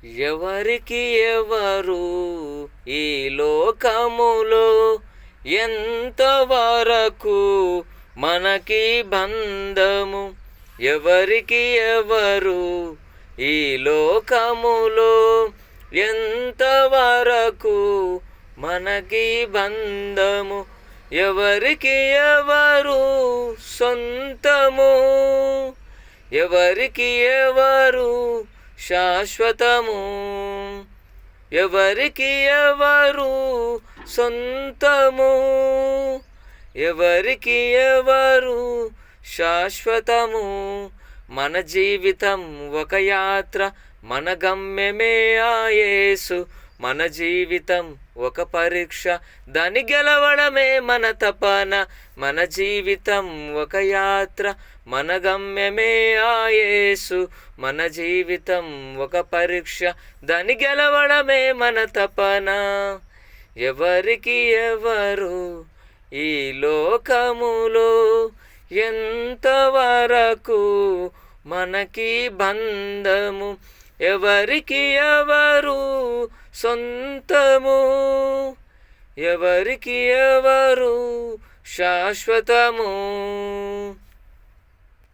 ఎవరికి ఎవరు ఈ లోకములో ఎంతవరకు మనకి బంధము? ఎవరికి ఎవరు ఈ లోకములో ఎంతవరకు మనకి బంధము? ఎవరికి ఎవరు సొంతము? ఎవరికి ఎవరు శాశ్వతము? ఎవరికి ఎవరు సొంతము? ఎవరికి ఎవరు శాశ్వతము? మన జీవితం ఒక యాత్ర, మన గమ్యమే ఆ యేసు. మన జీవితం ఒక పరీక్ష, దాన్ని గెలవడమే మన తపన. మన జీవితం ఒక యాత్ర, మన గమ్యమే ఆ యేసు. మన జీవితం ఒక పరీక్ష, దాన్ని గెలవడమే మన తపన. ఎవరికి ఎవరు ఈ లోకములో ఎంతవరకు మనకి బంధము? ఎవరికి ఎవరు సొంతము? ఎవరికి ఎవరు శాశ్వతము?